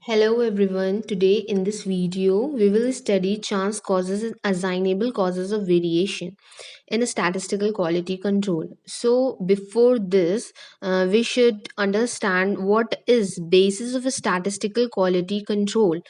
Hello everyone, today in this video we will study chance causes and assignable causes of variation in a statistical quality control. So before this we should understand what is basis of a statistical quality control.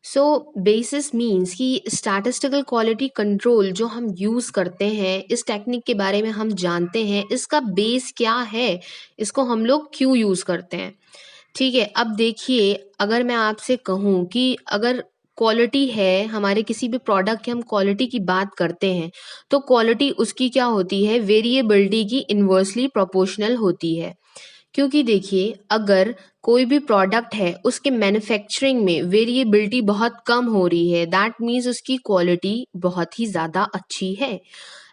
So basis means कि statistical quality control जो हम use करते हैं इस technique के बारे में हम जानते हैं इसका बेस क्या है, इसको हम लोग क्यों यूज़ करते हैं। ठीक है, अब देखिए अगर मैं आपसे कहूँ कि अगर क्वालिटी है हमारे किसी भी प्रोडक्ट की हम क्वालिटी की बात करते हैं तो क्वालिटी उसकी क्या होती है, वेरिएबिलिटी की इन्वर्सली प्रोपोर्शनल होती है। क्योंकि देखिए अगर कोई भी प्रोडक्ट है उसके मैन्युफैक्चरिंग में वेरिएबिलिटी बहुत कम हो रही है दैट मीन्स उसकी क्वालिटी बहुत ही ज़्यादा अच्छी है।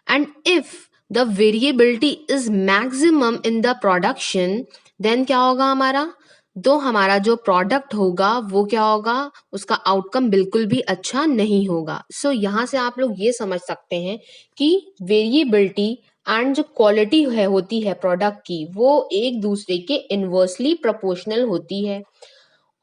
And if the variability is maximum in the production then क्या होगा हमारा जो प्रोडक्ट होगा वो क्या होगा, उसका आउटकम बिल्कुल भी अच्छा नहीं होगा। सो यहाँ से आप लोग ये समझ सकते हैं कि वेरिएबिलिटी एंड जो क्वालिटी है होती है प्रोडक्ट की वो एक दूसरे के इन्वर्सली प्रोपोर्शनल होती है।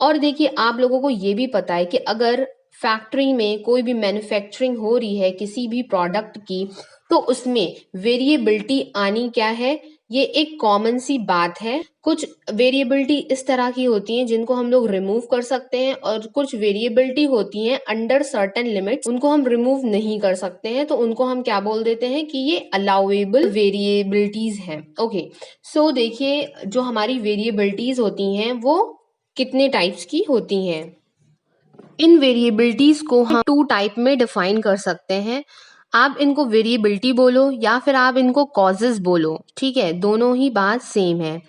और देखिए आप लोगों को ये भी पता है कि अगर फैक्ट्री में कोई भी मैन्युफैक्चरिंग हो रही है किसी भी प्रोडक्ट की तो उसमें वेरिएबिलिटी आनी क्या है, ये एक कॉमन सी बात है। कुछ वेरिएबिलिटी इस तरह की होती हैं जिनको हम लोग रिमूव कर सकते हैं और कुछ वेरिएबिलिटी होती हैं अंडर सर्टेन लिमिट्स उनको हम रिमूव नहीं कर सकते हैं, तो उनको हम क्या बोल देते हैं कि ये अलाउएबल वेरिएबिलिटीज हैं। ओके, सो देखिए जो हमारी वेरिएबिलिटीज होती हैं वो कितने टाइप्स की होती हैं। इन वेरिएबिलिटीज को हम टू टाइप में डिफाइन कर सकते हैं। आप इनको वेरिएबिलिटी बोलो या फिर आप इनको कॉजेज बोलो, ठीक है, दोनों ही बात सेम है।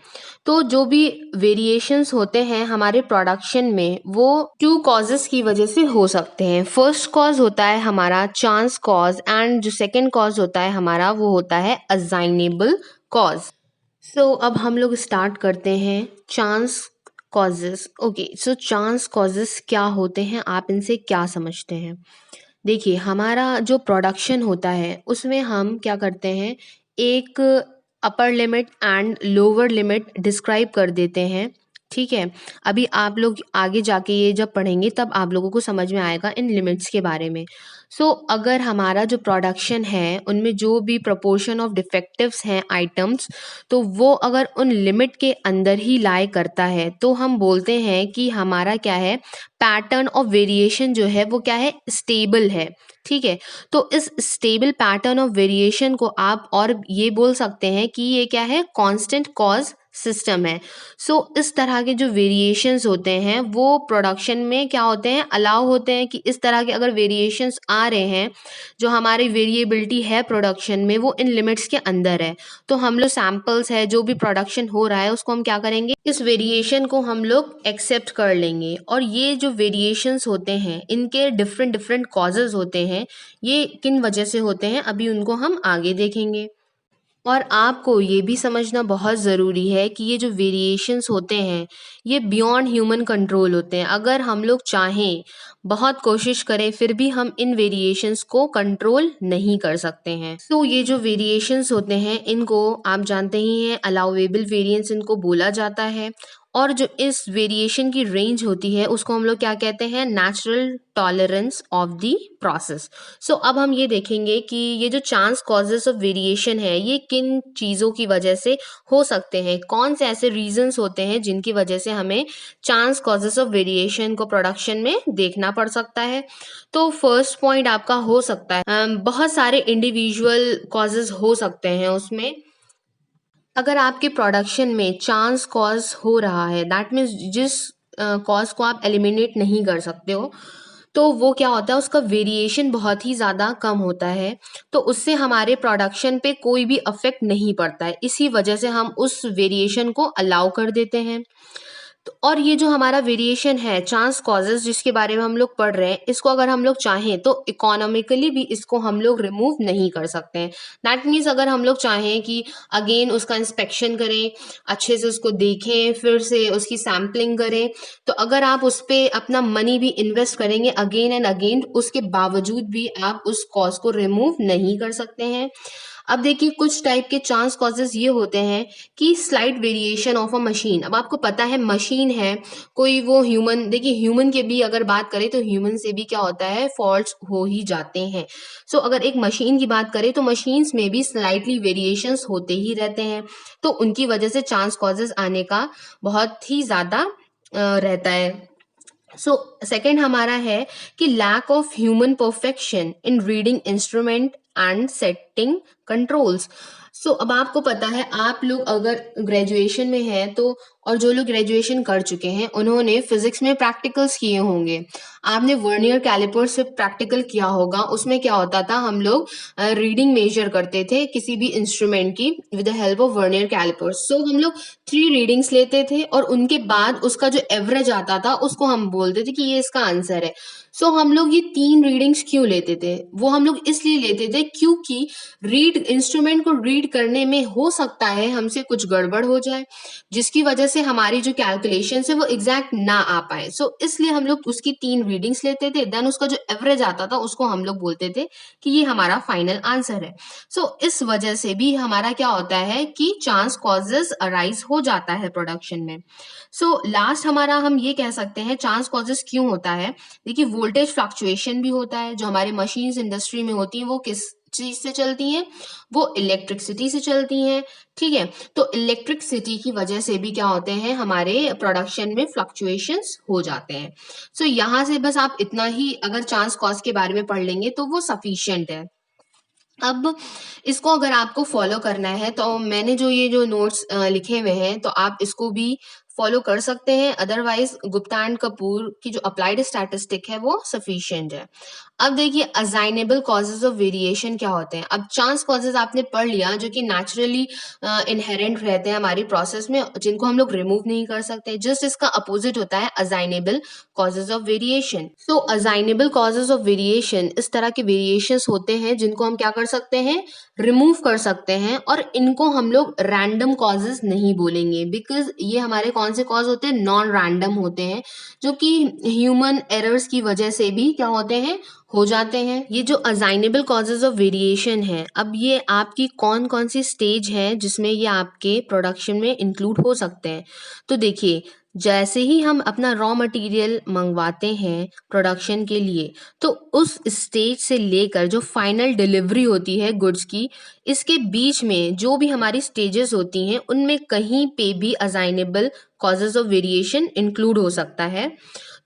तो जो भी वेरिएशंस होते हैं हमारे प्रोडक्शन में वो टू कॉजेस की वजह से हो सकते हैं। फर्स्ट कॉज होता है हमारा चांस कॉज एंड जो सेकंड कॉज होता है हमारा वो होता है असाइनेबल कॉज। सो अब हम लोग स्टार्ट करते हैं चांस कॉजेस। ओके, सो चांस कॉजेस क्या होते हैं, आप इनसे क्या समझते हैं। देखिए हमारा जो प्रोडक्शन होता है उसमें हम क्या करते हैं, एक upper limit and lower limit describe कर देते हैं। ठीक है, अभी आप लोग आगे जाके ये जब पढ़ेंगे तब आप लोगों को समझ में आएगा इन लिमिट्स के बारे में। सो अगर हमारा जो प्रोडक्शन है उनमें जो भी प्रोपोर्शन ऑफ डिफेक्टिव्स हैं आइटम्स, तो वो अगर उन लिमिट के अंदर ही लाई करता है तो हम बोलते हैं कि हमारा क्या है, पैटर्न ऑफ वेरिएशन जो है वो क्या है, स्टेबल है। ठीक है, तो इस स्टेबल पैटर्न ऑफ वेरिएशन को आप और ये बोल सकते हैं कि ये क्या है, कांस्टेंट कॉज सिस्टम है। सो इस तरह के जो वेरिएशंस होते हैं वो प्रोडक्शन में क्या होते हैं, अलाउ होते हैं कि इस तरह के अगर वेरिएशंस आ रहे हैं जो हमारी वेरिएबिलिटी है प्रोडक्शन में वो इन लिमिट्स के अंदर है, तो हम लोग सैंपल्स है जो भी प्रोडक्शन हो रहा है उसको हम क्या करेंगे, इस वेरिएशन को हम लोग एक्सेप्ट कर लेंगे। और ये जो वेरिएशंस होते हैं इनके डिफरेंट डिफरेंट कॉजेज होते हैं, ये किन वजह से होते हैं अभी उनको हम आगे देखेंगे। और आपको ये भी समझना बहुत ज़रूरी है कि ये जो वेरिएशंस होते हैं ये बियॉन्ड ह्यूमन कंट्रोल होते हैं। अगर हम लोग चाहें, बहुत कोशिश करें, फिर भी हम इन वेरिएशंस को कंट्रोल नहीं कर सकते हैं। तो ये जो वेरिएशंस होते हैं इनको आप जानते ही हैं, अलाउएबल वेरिएंस इनको बोला जाता है। और जो इस वेरिएशन की रेंज होती है उसको हम लोग क्या कहते हैं, natural tolerance of the process. So अब हम ये देखेंगे कि ये जो चांस कॉजेस ऑफ वेरिएशन है ये किन चीज़ों की वजह से हो सकते हैं, कौन से ऐसे रीजंस होते हैं जिनकी वजह से हमें चांस कॉजेस ऑफ वेरिएशन को प्रोडक्शन में देखना पड़ सकता है। तो फर्स्ट पॉइंट आपका हो सकता है बहुत सारे इंडिविजुअल कॉजेस हो सकते हैं उसमें। अगर आपके प्रोडक्शन में चांस कॉज हो रहा है दैट मीन्स जिस कॉज को आप एलिमिनेट नहीं कर सकते हो, तो वो क्या होता है, उसका वेरिएशन बहुत ही ज़्यादा कम होता है, तो उससे हमारे प्रोडक्शन पे कोई भी अफेक्ट नहीं पड़ता है। इसी वजह से हम उस वेरिएशन को अलाउ कर देते हैं। तो और ये जो हमारा वेरिएशन है चांस कॉजेस जिसके बारे में हम लोग पढ़ रहे हैं, इसको अगर हम लोग चाहें तो इकोनॉमिकली भी इसको हम लोग रिमूव नहीं कर सकते हैं। दैट मीन्स अगर हम लोग चाहें कि अगेन उसका इंस्पेक्शन करें, अच्छे से उसको देखें, फिर से उसकी सैम्पलिंग करें, तो अगर आप उस पर अपना मनी भी इन्वेस्ट करेंगे अगेन एंड अगेन, उसके बावजूद भी आप उस कॉज को रिमूव नहीं कर सकते हैं। अब देखिए कुछ टाइप के चांस कॉजेज ये होते हैं कि slight variation of a machine. अब आपको पता है मशीन है, कोई वो ह्यूमन, देखिए ह्यूमन के भी अगर बात करें तो ह्यूमन से भी क्या होता है, फॉल्ट्स हो ही जाते हैं। सो अगर एक मशीन की बात करें तो मशीन्स में भी स्लाइटली वेरिएशंस होते ही रहते हैं, तो उनकी वजह से चांस कॉजेज आने का बहुत ही ज़्यादा रहता है। सो सेकंड हमारा है कि lack of human perfection in reading instrument and setting controls. So अब आपको पता है, आप लोग अगर ग्रेजुएशन में हैं तो, और जो लोग ग्रेजुएशन कर चुके हैं उन्होंने फिजिक्स में प्रैक्टिकल्स किए होंगे। आपने वर्नियर कैलिपर से प्रैक्टिकल किया होगा। उसमें क्या होता था, हम लोग रीडिंग मेजर करते थे किसी भी इंस्ट्रूमेंट की with the help of vernier callipers. So हम लोग 3 रीडिंग्स लेते थे और उनके बाद उसका जो एवरेज आता था उसको हम बोलते थे कि ये इसका आंसर है। सो हम लोग ये 3 रीडिंग्स क्यों लेते थे, वो हम लोग इसलिए लेते थे क्योंकि रीड इंस्ट्रूमेंट को रीड करने में हो सकता है हमसे कुछ गड़बड़ हो जाए, जिसकी वजह से हमारी जो कैलकुलेशन है वो एग्जैक्ट ना आ पाए। सो इसलिए हम लोग उसकी 3 रीडिंग्स लेते थे, देन उसका जो एवरेज आता था उसको हम लोग बोलते थे कि ये हमारा फाइनल आंसर है। सो इस वजह से भी हमारा क्या होता है कि चांस कॉजेज अराइज हो जाता है प्रोडक्शन में। सो लास्ट हमारा हम ये कह सकते हैं चांस कॉजेज क्यों होता है। देखिए वोल्टेज फ्लक्चुएशन भी होता है, जो हमारे मशीन्स इंडस्ट्री में होती है वो किस चीज से चलती हैं, वो इलेक्ट्रिसिटी से चलती हैं। ठीक है, तो इलेक्ट्रिसिटी की वजह से भी क्या होते हैं, हमारे प्रोडक्शन में फ्लक्चुएशंस हो जाते हैं। सो यहाँ से बस आप इतना ही अगर चांस कॉज के बारे में पढ़ लेंगे तो वो सफिशिएंट है। अब इसको अगर आपको फॉलो करना है तो मैंने जो ये जो नोट्स लिखे हुए हैं तो आप इसको भी फॉलो कर सकते हैं, अदरवाइज गुप्ता एंड कपूर की जो अप्लाइड स्टैटिस्टिक है वो सफिशिएंट है। अब देखिए असाइनेबल कॉजेज ऑफ वेरिएशन क्या होते हैं। अब चांस कॉजेज आपने पढ़ लिया जो कि नेचुरली इनहेरेंट रहते हैं हमारी प्रोसेस में, जिनको हम लोग रिमूव नहीं कर सकते। जस्ट इसका अपोजिट होता है assignable causes of variation. So assignable causes of variation इस तरह के वेरिएशंस होते हैं जिनको हम क्या कर सकते हैं, रिमूव कर सकते हैं, और इनको हम लोग रैंडम कॉजेज नहीं बोलेंगे, बिकॉज ये हमारे कौन से कॉज होते हैं, नॉन रैंडम होते हैं, जो कि ह्यूमन एरर्स की वजह से भी क्या होते हैं, हो जाते हैं। ये जो असाइनेबल कॉजेज ऑफ वेरिएशन है, अब ये आपकी कौन कौन सी स्टेज है जिसमें ये आपके प्रोडक्शन में इंक्लूड हो सकते हैं। तो देखिए जैसे ही हम अपना रॉ मटेरियल मंगवाते हैं प्रोडक्शन के लिए, तो उस स्टेज से लेकर जो फाइनल डिलीवरी होती है गुड्स की, इसके बीच में जो भी हमारी स्टेजेस होती हैं उनमें कहीं पे भी assignable causes of variation include हो सकता है।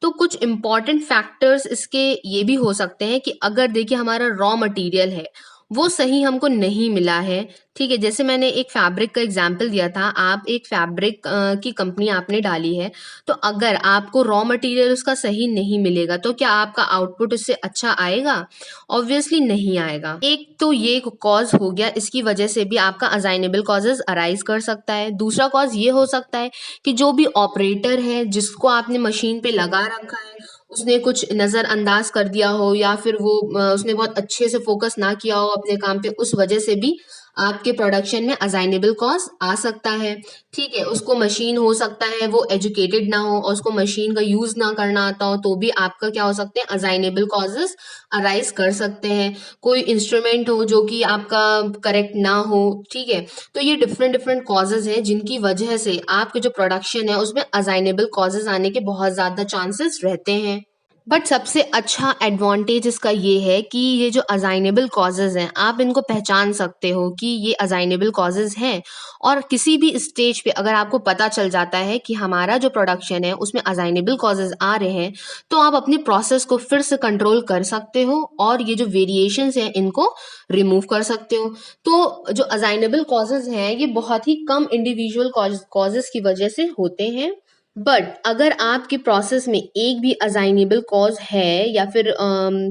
तो कुछ इम्पॉर्टेंट फैक्टर्स इसके ये भी हो सकते हैं कि अगर देखिए हमारा रॉ मटेरियल है वो सही हमको नहीं मिला है, ठीक है, जैसे मैंने एक फैब्रिक का एग्जांपल दिया था, आप एक फैब्रिक की कंपनी आपने डाली है, तो अगर आपको रॉ मटेरियल उसका सही नहीं मिलेगा तो क्या आपका आउटपुट उससे अच्छा आएगा? ऑब्वियसली नहीं आएगा। एक तो ये कॉज हो गया, इसकी वजह से भी आपका असाइनेबल कॉजेज अराइज कर सकता है। दूसरा कॉज ये हो सकता है कि जो भी ऑपरेटर है जिसको आपने मशीन पे लगा रखा है उसने कुछ नज़रअंदाज कर दिया हो, या फिर वो उसने बहुत अच्छे से फोकस ना किया हो अपने काम पे, उस वजह से भी आपके प्रोडक्शन में असाइनेबल कॉज आ सकता है। ठीक है, उसको मशीन हो सकता है वो एजुकेटेड ना हो और उसको मशीन का यूज ना करना आता हो, तो भी आपका क्या हो सकते हैं, असाइनेबल कॉजेज अराइज कर सकते हैं। कोई इंस्ट्रूमेंट हो जो कि आपका करेक्ट ना हो, ठीक है, तो ये डिफरेंट डिफरेंट कॉजेज हैं जिनकी वजह से आपके जो प्रोडक्शन है उसमें असाइनेबल कॉजेज आने के बहुत ज़्यादा चांसेस रहते हैं। बट सबसे अच्छा एडवांटेज इसका ये है कि ये जो असाइनेबल कॉजेज हैं आप इनको पहचान सकते हो कि ये असाइनेबल कॉजेज हैं, और किसी भी स्टेज पे अगर आपको पता चल जाता है कि हमारा जो प्रोडक्शन है उसमें असाइनेबल कॉजेज आ रहे हैं, तो आप अपने प्रोसेस को फिर से कंट्रोल कर सकते हो और ये जो वेरिएशंस हैं इनको रिमूव कर सकते हो। तो जो असाइनेबल कॉजेज हैं ये बहुत ही कम इंडिविजुअल कॉजेज की वजह से होते हैं। बट अगर आपके प्रोसेस में एक भी असाइनेबल कॉज है या फिर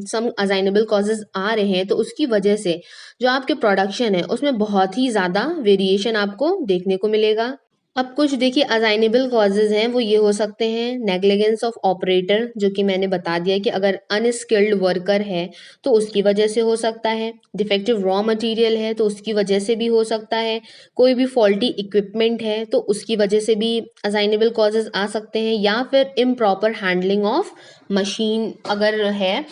सम असाइनेबल कॉजेज आ रहे हैं, तो उसकी वजह से जो आपके प्रोडक्शन है उसमें बहुत ही ज़्यादा वेरिएशन आपको देखने को मिलेगा। अब कुछ देखिए असाइनेबल कॉजेज हैं, वो ये हो सकते हैं नेग्लिजेंस ऑफ ऑपरेटर, जो कि मैंने बता दिया कि अगर अनस्किल्ड वर्कर है तो उसकी वजह से हो सकता है, डिफेक्टिव रॉ मटेरियल है तो उसकी वजह से भी हो सकता है, कोई भी फॉल्टी इक्विपमेंट है तो उसकी वजह से भी असाइनेबल कॉजेज आ सकते हैं, या फिर इम्प्रॉपर हैंडलिंग ऑफ मशीन अगर है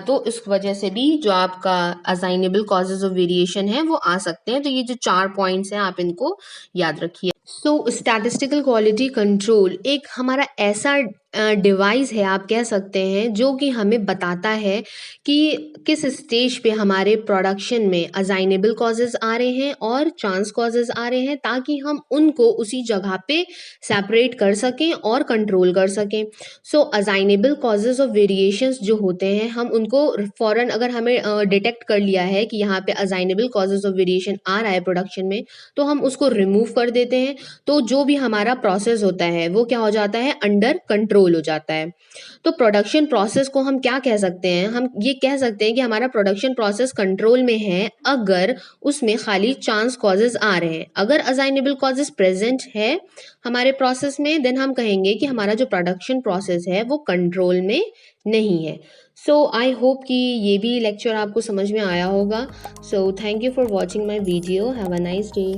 तो इस वजह से भी जो आपका असाइनेबल कॉजेज ऑफ वेरिएशन है वो आ सकते हैं। तो ये जो 4 पॉइंट्स हैं आप इनको याद रखिए। सो स्टैटिस्टिकल क्वालिटी कंट्रोल एक हमारा ऐसा डिवाइस है, आप कह सकते हैं, जो कि हमें बताता है कि किस स्टेज पे हमारे प्रोडक्शन में असाइनेबल कॉजेज आ रहे हैं और चांस कॉजेज आ रहे हैं, ताकि हम उनको उसी जगह पे सेपरेट कर सकें और कंट्रोल कर सकें। सो असाइनेबल कॉजेज ऑफ वेरिएशंस जो होते हैं, हम उनको फौरन अगर हमें डिटेक्ट कर लिया है कि यहाँ पे असाइनेबल कॉजेज ऑफ वेरिएशन आ रहा है प्रोडक्शन में, तो हम उसको रिमूव कर देते हैं। तो जो भी हमारा प्रोसेस होता है वो क्या हो जाता है, अंडर कंट्रोल हो जाता है। तो प्रोडक्शन प्रोसेस को हम क्या कह सकते हैं, हम ये कह सकते हैं कि हमारा प्रोडक्शन प्रोसेस कंट्रोल में है अगर उसमें खाली चांस कॉजेज आ रहे हैं। अगर असाइनेबल कॉजेज प्रेजेंट है हमारे प्रोसेस में, देन हम कहेंगे कि हमारा जो प्रोडक्शन प्रोसेस है वो कंट्रोल में नहीं है। सो आई होप कि ये भी लेक्चर आपको समझ में आया होगा। So thank you for watching my video. Have a nice day.